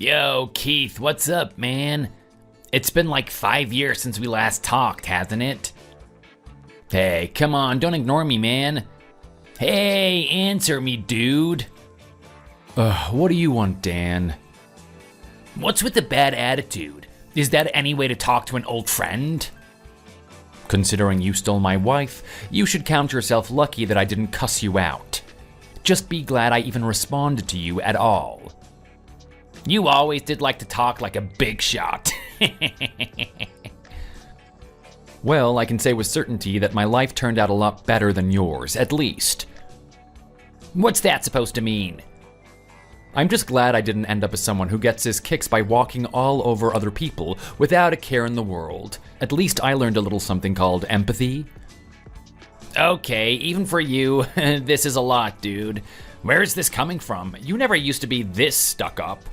Yo, Keith, what's up, man? It's been like 5 years since we last talked, hasn't it? Hey, come on, don't ignore me, man. Hey, answer me, dude. What do you want, Dan? What's with the bad attitude? Is that any way to talk to an old friend? Considering you stole my wife, you should count yourself lucky that I didn't cuss you out. Just be glad I even responded to you at all. You always did like to talk like a big shot. Well, I can say with certainty that my life turned out a lot better than yours, at least. What's that supposed to mean? I'm just glad I didn't end up as someone who gets his kicks by walking all over other people without a care in the world. At least I learned a little something called empathy. Okay, even for you, this is a lot, dude. Where is this coming from? You never used to be this stuck up.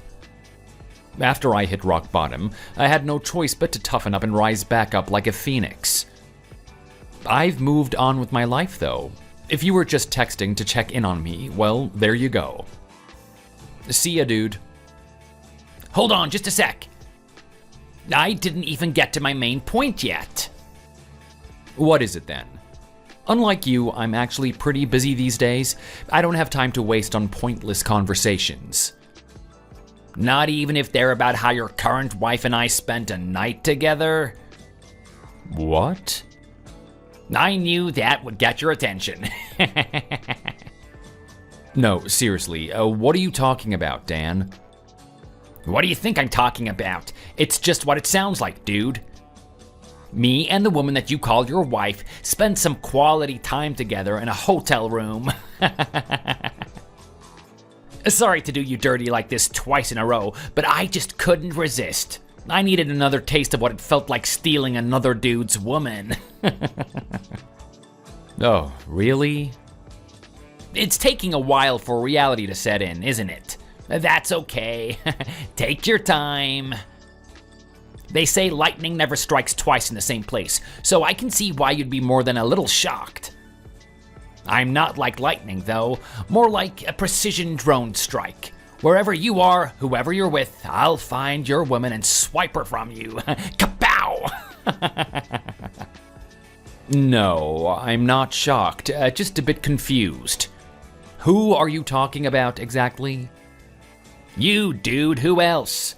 After I hit rock bottom, I had no choice but to toughen up and rise back up like a phoenix. I've moved on with my life, though. If you were just texting to check in on me, well, there you go. See ya, dude. Hold on, just a sec. I didn't even get to my main point yet. What is it then? Unlike you, I'm actually pretty busy these days. I don't have time to waste on pointless conversations. Not even if they're about how your current wife and I spent a night together? What? I knew that would get your attention. No, seriously, what are you talking about, Dan? What do you think I'm talking about? It's just what it sounds like, dude. Me and the woman that you call your wife spent some quality time together in a hotel room. Sorry to do you dirty like this twice in a row, but I just couldn't resist. I needed another taste of what it felt like stealing another dude's woman. Oh, really? It's taking a while for reality to set in, isn't it? That's okay. Take your time. They say lightning never strikes twice in the same place, so I can see why you'd be more than a little shocked. I'm not like lightning, though. More like a precision drone strike. Wherever you are, whoever you're with, I'll find your woman and swipe her from you. Kapow! No, I'm not shocked. Just a bit confused. Who are you talking about exactly? You, dude. Who else?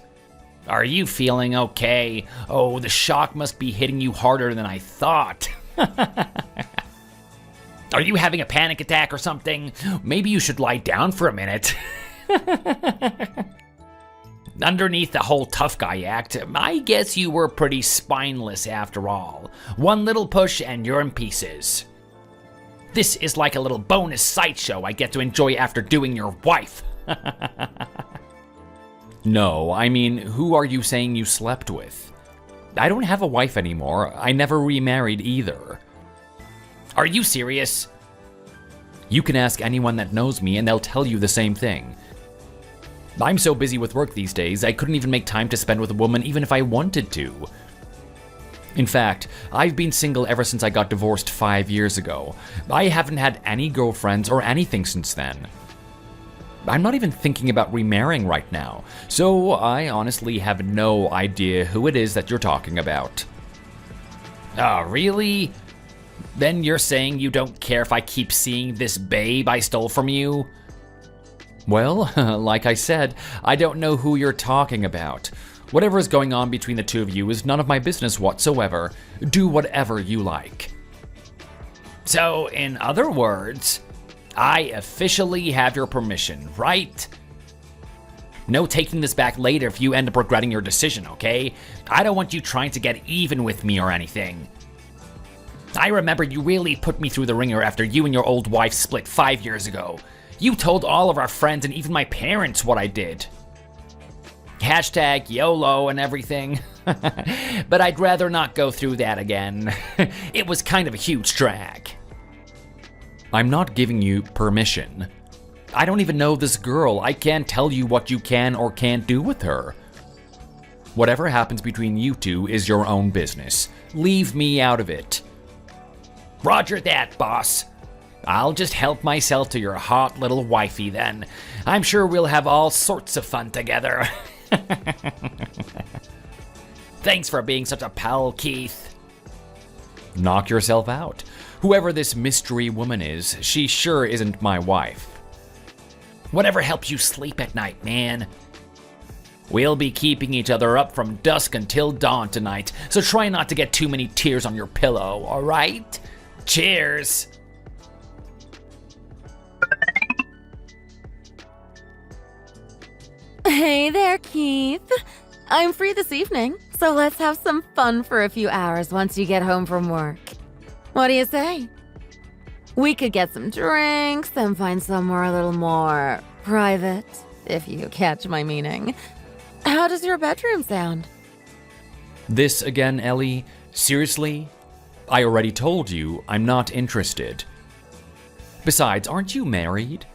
Are you feeling okay? Oh, the shock must be hitting you harder than I thought. Are you having a panic attack or something? Maybe you should lie down for a minute. Underneath the whole tough guy act, I guess you were pretty spineless after all. One little push and you're in pieces. This is like a little bonus sideshow I get to enjoy after doing your wife. No, I mean, who are you saying you slept with? I don't have a wife anymore. I never remarried either. Are you serious? You can ask anyone that knows me and they'll tell you the same thing. I'm so busy with work these days, I couldn't even make time to spend with a woman even if I wanted to. In fact, I've been single ever since I got divorced 5 years ago. I haven't had any girlfriends or anything since then. I'm not even thinking about remarrying right now, so I honestly have no idea who it is that you're talking about. Oh, really? Then you're saying you don't care if I keep seeing this babe I stole from you? Well, like I said, I don't know who you're talking about. Whatever is going on between the two of you is none of my business whatsoever. Do whatever you like. So, in other words, I officially have your permission, right? No taking this back later if you end up regretting your decision, okay? I don't want you trying to get even with me or anything. I remember you really put me through the ringer after you and your old wife split 5 years ago. You told all of our friends and even my parents what I did. Hashtag YOLO and everything. But I'd rather not go through that again. It was kind of a huge drag. I'm not giving you permission. I don't even know this girl. I can't tell you what you can or can't do with her. Whatever happens between you two is your own business. Leave me out of it. Roger that, boss. I'll just help myself to your hot little wifey then. I'm sure we'll have all sorts of fun together. Thanks for being such a pal, Keith. Knock yourself out. Whoever this mystery woman is, she sure isn't my wife. Whatever helps you sleep at night, man. We'll be keeping each other up from dusk until dawn tonight, so try not to get too many tears on your pillow, alright? Cheers! Hey there, Keith. I'm free this evening, so let's have some fun for a few hours once you get home from work. What do you say? We could get some drinks, then find somewhere a little more private, if you catch my meaning. How does your bedroom sound? This again, Ellie? Seriously? I already told you I'm not interested. Besides, aren't you married?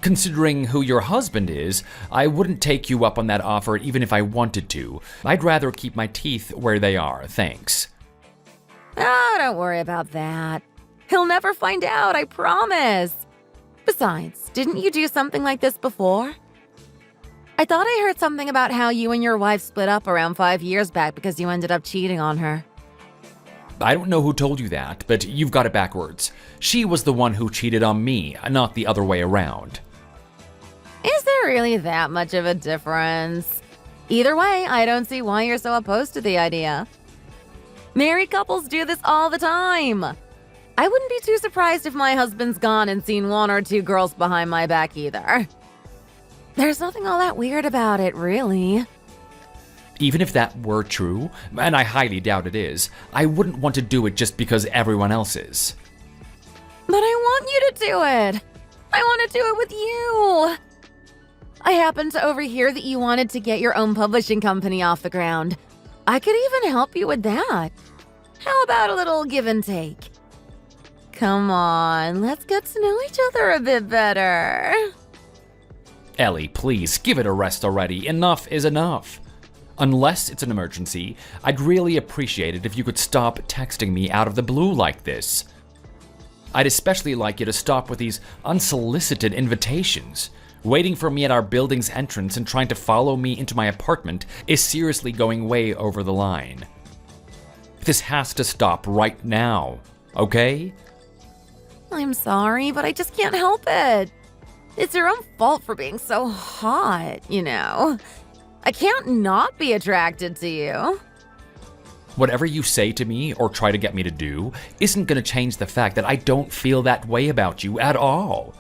Considering who your husband is, I wouldn't take you up on that offer even if I wanted to. I'd rather keep my teeth where they are, thanks. Oh, don't worry about that. He'll never find out, I promise. Besides, didn't you do something like this before? I thought I heard something about how you and your wife split up around 5 years back because you ended up cheating on her. I don't know who told you that, but you've got it backwards. She was the one who cheated on me, not the other way around. Is there really that much of a difference? Either way, I don't see why you're so opposed to the idea. Married couples do this all the time. I wouldn't be too surprised if my husband's gone and seen 1 or 2 girls behind my back either. There's nothing all that weird about it, really. Even if that were true, and I highly doubt it is, I wouldn't want to do it just because everyone else is. But I want you to do it. I want to do it with you. I happened to overhear that you wanted to get your own publishing company off the ground. I could even help you with that. How about a little give and take? Come on, let's get to know each other a bit better. Ellie, please, give it a rest already. Enough is enough. Unless it's an emergency, I'd really appreciate it if you could stop texting me out of the blue like this. I'd especially like you to stop with these unsolicited invitations. Waiting for me at our building's entrance and trying to follow me into my apartment is seriously going way over the line. This has to stop right now, okay? I'm sorry, but I just can't help it. It's your own fault for being so hot, you know. I can't not be attracted to you. Whatever you say to me or try to get me to do isn't going to change the fact that I don't feel that way about you at all.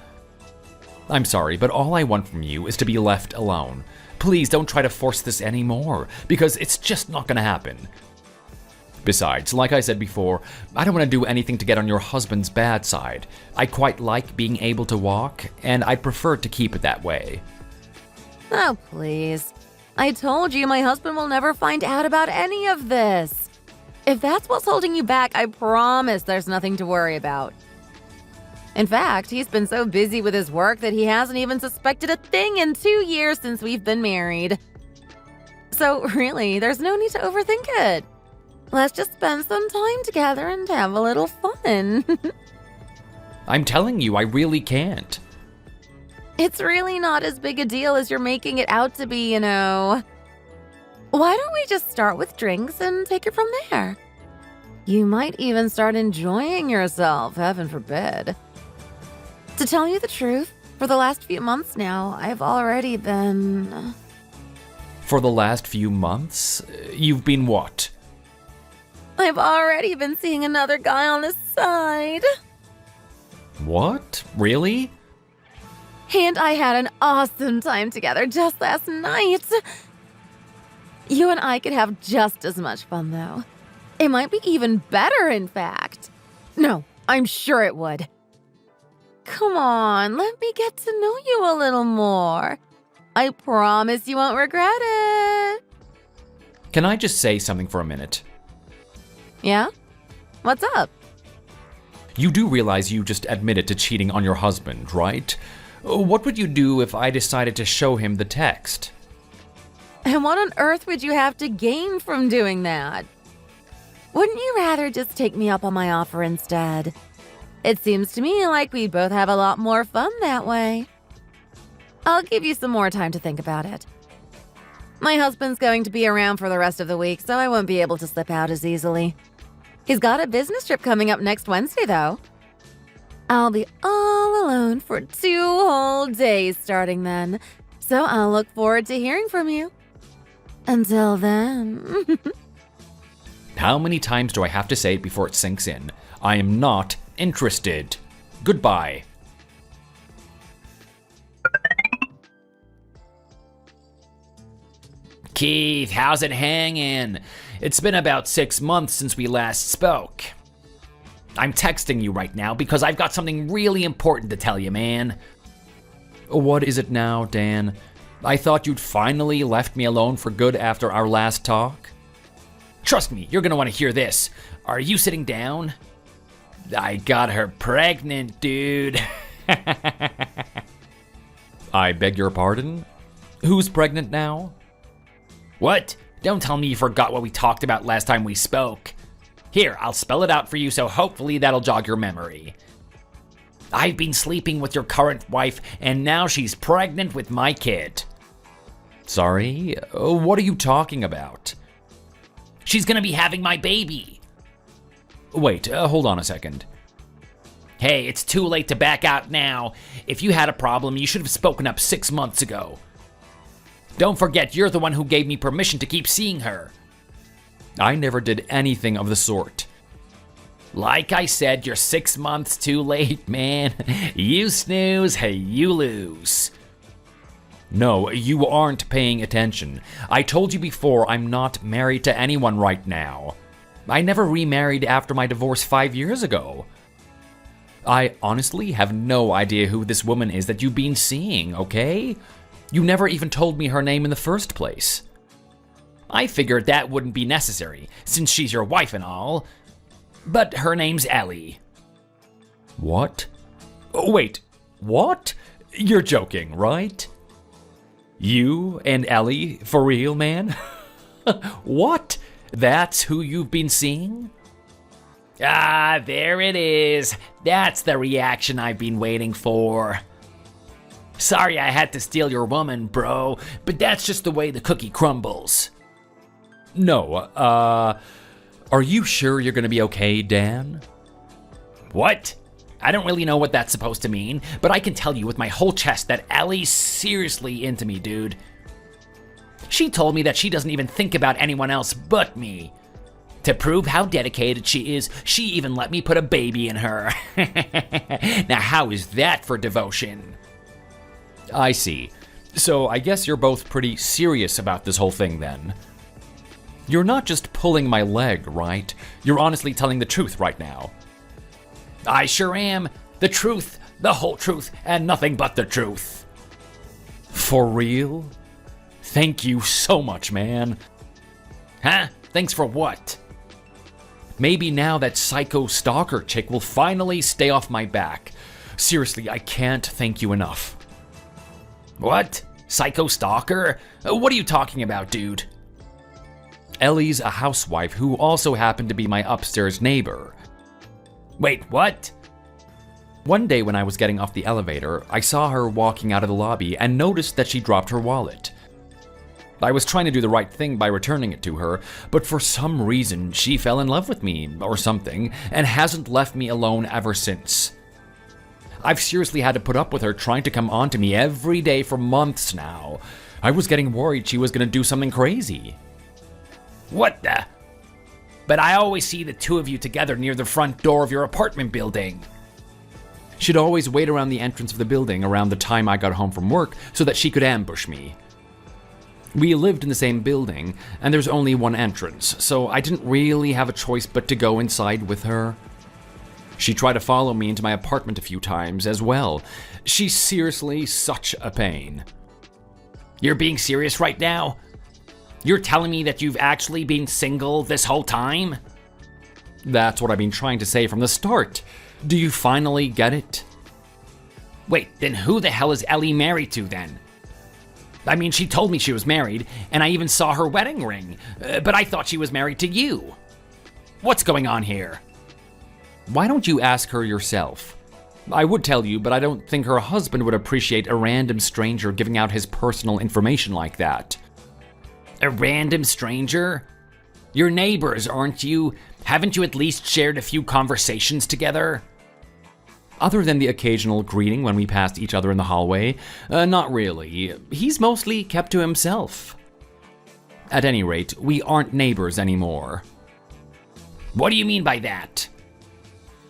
I'm sorry, but all I want from you is to be left alone. Please don't try to force this anymore, because it's just not going to happen. Besides, like I said before, I don't want to do anything to get on your husband's bad side. I quite like being able to walk, and I'd prefer to keep it that way. Oh, please. I told you my husband will never find out about any of this. If that's what's holding you back, I promise there's nothing to worry about. In fact, he's been so busy with his work that he hasn't even suspected a thing in 2 years since we've been married. So really, there's no need to overthink it. Let's just spend some time together and have a little fun. I'm telling you, I really can't. It's really not as big a deal as you're making it out to be, you know. Why don't we just start with drinks and take it from there? You might even start enjoying yourself, heaven forbid. To tell you the truth, for the last few months now, I've already been... For the last few months? You've been what? I've already been seeing another guy on the side. What? Really? And I had an awesome time together just last night. You and I could have just as much fun, though. It might be even better, in fact. No, I'm sure it would. Come on, let me get to know you a little more. I promise you won't regret it. Can I just say something for a minute? Yeah? What's up? You do realize you just admitted to cheating on your husband, right? What would you do if I decided to show him the text? And what on earth would you have to gain from doing that? Wouldn't you rather just take me up on my offer instead? It seems to me like we'd both have a lot more fun that way. I'll give you some more time to think about it. My husband's going to be around for the rest of the week, so I won't be able to slip out as easily. He's got a business trip coming up next Wednesday, though. I'll be all alone for 2 whole days starting then, so I'll look forward to hearing from you. Until then. How many times do I have to say it before it sinks in? I am not interested. Goodbye. Keith, how's it hanging? It's been about 6 months since we last spoke. I'm texting you right now because I've got something really important to tell you, man. What is it now, Dan? I thought you'd finally left me alone for good after our last talk. Trust me, you're gonna want to hear this. Are you sitting down? I got her pregnant, dude. I beg your pardon? Who's pregnant now? What? Don't tell me you forgot what we talked about last time we spoke. Here, I'll spell it out for you, so hopefully that'll jog your memory. I've been sleeping with your current wife, and now she's pregnant with my kid. Sorry? What are you talking about? She's gonna be having my baby. Wait, hold on a second. Hey, it's too late to back out now. If you had a problem, you should have spoken up 6 months ago. Don't forget, you're the one who gave me permission to keep seeing her. I never did anything of the sort. Like I said, you're 6 months too late, man. You snooze, hey, you lose. No, you aren't paying attention. I told you before I'm not married to anyone right now. I never remarried after my divorce 5 years ago. I honestly have no idea who this woman is that you've been seeing, okay? You never even told me her name in the first place. I figured that wouldn't be necessary, since she's your wife and all. But her name's Ellie. What? Oh, wait, what? You're joking, right? You and Ellie, for real, man? What? That's who you've been seeing? Ah, there it is. That's the reaction I've been waiting for. Sorry I had to steal your woman, bro, but that's just the way the cookie crumbles. No, are you sure you're gonna be okay, Dan? What? I don't really know what that's supposed to mean, but I can tell you with my whole chest that Ellie's seriously into me, dude. She told me that she doesn't even think about anyone else but me. To prove how dedicated she is, she even let me put a baby in her. Now how is that for devotion? I see. So I guess you're both pretty serious about this whole thing then. You're not just pulling my leg, right? You're honestly telling the truth right now. I sure am. The truth, the whole truth, and nothing but the truth. For real? Thank you so much, man. Huh? Thanks for what? Maybe now that psycho stalker chick will finally stay off my back. Seriously, I can't thank you enough. What? Psycho stalker? What are you talking about, dude? Ellie's a housewife who also happened to be my upstairs neighbor. Wait, what? One day when I was getting off the elevator, I saw her walking out of the lobby and noticed that she dropped her wallet. I was trying to do the right thing by returning it to her, but for some reason she fell in love with me or something and hasn't left me alone ever since. I've seriously had to put up with her trying to come on to me every day for months now. I was getting worried she was going to do something crazy. What the? But I always see the two of you together near the front door of your apartment building. She'd always wait around the entrance of the building around the time I got home from work so that she could ambush me. We lived in the same building, and there's only one entrance, so I didn't really have a choice but to go inside with her. She tried to follow me into my apartment a few times as well. She's seriously such a pain. You're being serious right now? You're telling me that you've actually been single this whole time? That's what I've been trying to say from the start. Do you finally get it? Wait, then who the hell is Ellie married to then? I mean, she told me she was married, and I even saw her wedding ring, but I thought she was married to you. What's going on here? Why don't you ask her yourself? I would tell you, but I don't think her husband would appreciate a random stranger giving out his personal information like that. A random stranger? Your neighbors, aren't you? Haven't you at least shared a few conversations together? Other than the occasional greeting when we passed each other in the hallway, not really. He's mostly kept to himself. At any rate, we aren't neighbors anymore. What do you mean by that?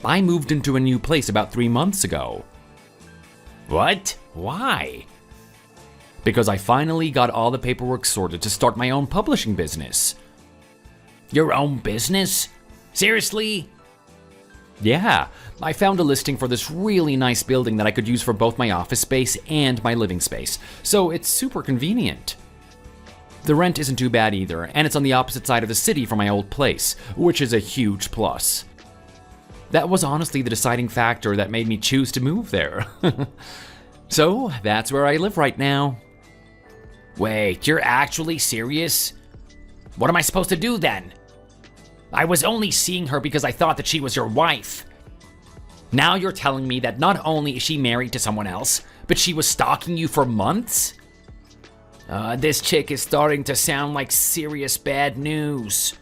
I moved into a new place about 3 months ago. What? Why? Because I finally got all the paperwork sorted to start my own publishing business. Your own business? Seriously? Yeah, I found a listing for this really nice building that I could use for both my office space and my living space, so it's super convenient. The rent isn't too bad either, and it's on the opposite side of the city from my old place, which is a huge plus. That was honestly the deciding factor that made me choose to move there. So, that's where I live right now. Wait, you're actually serious? What am I supposed to do then? I was only seeing her because I thought that she was your wife. Now you're telling me that not only is she married to someone else, but she was stalking you for months? This chick is starting to sound like serious bad news.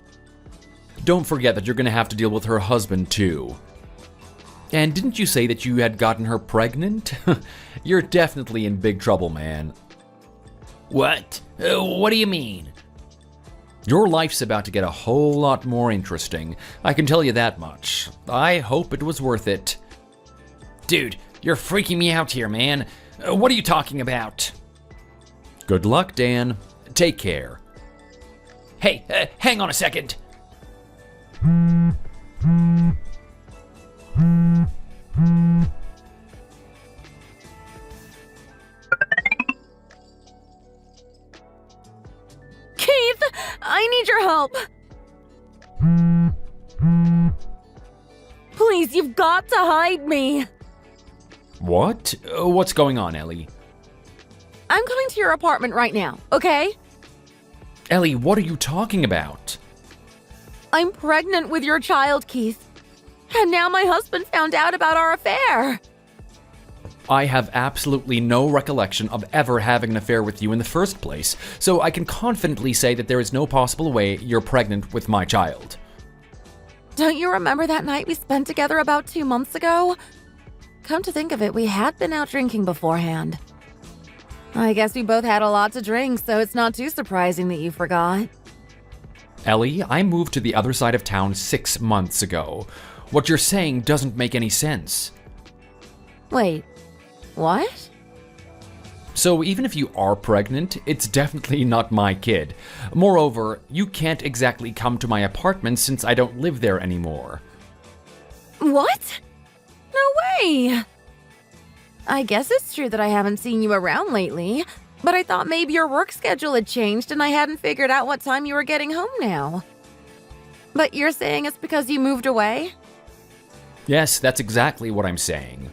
Don't forget that you're gonna have to deal with her husband too. And didn't you say that you had gotten her pregnant? You're definitely in big trouble, man. What? What do you mean? Your life's about to get a whole lot more interesting. I can tell you that much. I hope it was worth it. Dude, you're freaking me out here, man. What are you talking about? Good luck, Dan. Take care. Hey, hang on a second. Keith, I need your help. Please, you've got to hide me. What? What's going on, Ellie? I'm coming to your apartment right now, okay? Ellie, what are you talking about? I'm pregnant with your child, Keith. And now my husband found out about our affair. I have absolutely no recollection of ever having an affair with you in the first place, so I can confidently say that there is no possible way you're pregnant with my child. Don't you remember that night we spent together about 2 months ago? Come to think of it, we had been out drinking beforehand. I guess we both had a lot to drink, so it's not too surprising that you forgot. Ellie, I moved to the other side of town 6 months ago. What you're saying doesn't make any sense. Wait, what? So even if you are pregnant, it's definitely not my kid. Moreover, you can't exactly come to my apartment since I don't live there anymore. What? No way! I guess it's true that I haven't seen you around lately, but I thought maybe your work schedule had changed and I hadn't figured out what time you were getting home now. But you're saying it's because you moved away? Yes, that's exactly what I'm saying.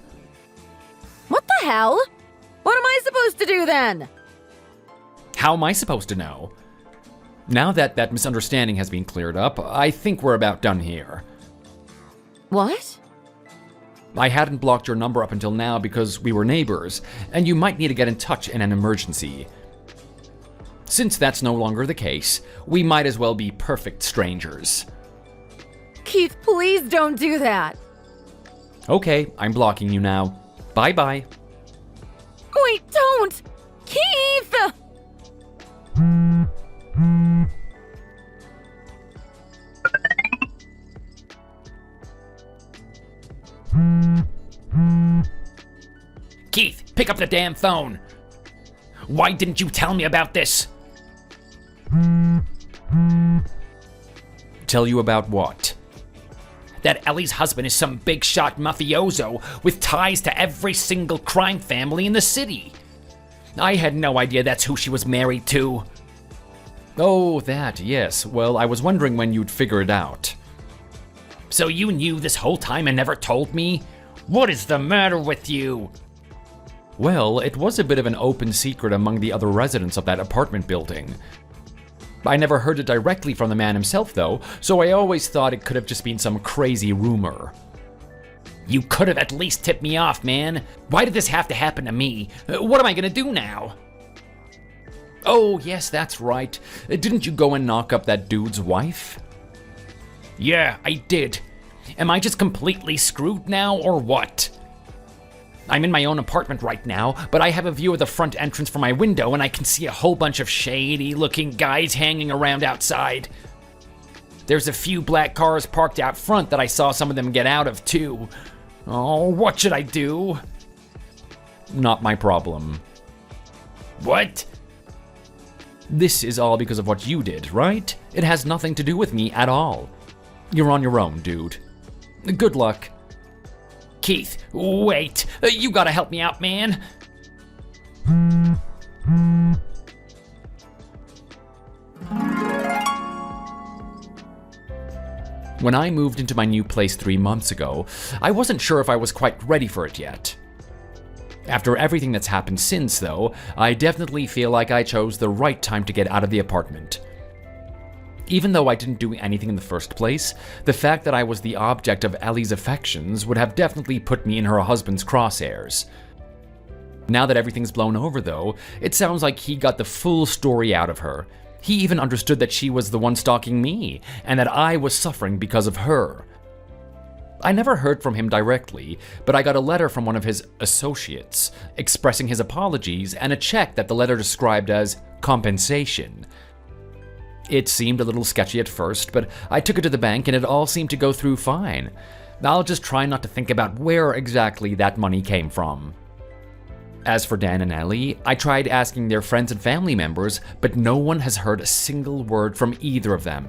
What the hell? What am I supposed to do then? How am I supposed to know? Now that that misunderstanding has been cleared up, I think we're about done here. What? I hadn't blocked your number up until now because we were neighbors, and you might need to get in touch in an emergency. Since that's no longer the case, we might as well be perfect strangers. Keith, please don't do that. Okay, I'm blocking you now. Bye-bye. Wait, don't! Keith! Keith, pick up the damn phone. Why didn't you tell me about this? Tell you about what? That Ellie's husband is some big shot mafioso with ties to every single crime family in the city. I had no idea that's who she was married to. Oh, that, yes. Well, I was wondering when you'd figure it out. So you knew this whole time and never told me? What is the matter with you? Well, it was a bit of an open secret among the other residents of that apartment building. I never heard it directly from the man himself, though, so I always thought it could have just been some crazy rumor. You could have at least tipped me off, man. Why did this have to happen to me? What am I gonna do now? Oh, yes, that's right. Didn't you go and knock up that dude's wife? Yeah, I did. Am I just completely screwed now, or what? I'm in my own apartment right now, but I have a view of the front entrance from my window, and I can see a whole bunch of shady-looking guys hanging around outside. There's a few black cars parked out front that I saw some of them get out of, too. Oh, what should I do? Not my problem. What? This is all because of what you did, right? It has nothing to do with me at all. You're on your own, dude. Good luck. Keith, wait. You gotta help me out, man. When I moved into my new place 3 months ago, I wasn't sure if I was quite ready for it yet. After everything that's happened since, though, I definitely feel like I chose the right time to get out of the apartment. Even though I didn't do anything in the first place, the fact that I was the object of Ellie's affections would have definitely put me in her husband's crosshairs. Now that everything's blown over, though, it sounds like he got the full story out of her. He even understood that she was the one stalking me, and that I was suffering because of her. I never heard from him directly, but I got a letter from one of his associates expressing his apologies and a check that the letter described as compensation. It seemed a little sketchy at first, but I took it to the bank and it all seemed to go through fine. I'll just try not to think about where exactly that money came from. As for Dan and Ellie, I tried asking their friends and family members, but no one has heard a single word from either of them.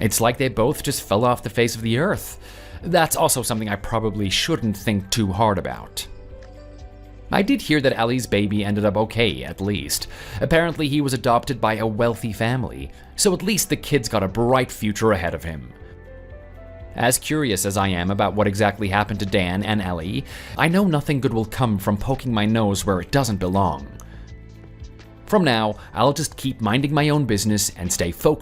It's like they both just fell off the face of the earth. That's also something I probably shouldn't think too hard about. I did hear that Ellie's baby ended up okay, at least. Apparently he was adopted by a wealthy family, so at least the kid's got a bright future ahead of him. As curious as I am about what exactly happened to Dan and Ellie, I know nothing good will come from poking my nose where it doesn't belong. From now, I'll just keep minding my own business and stay focused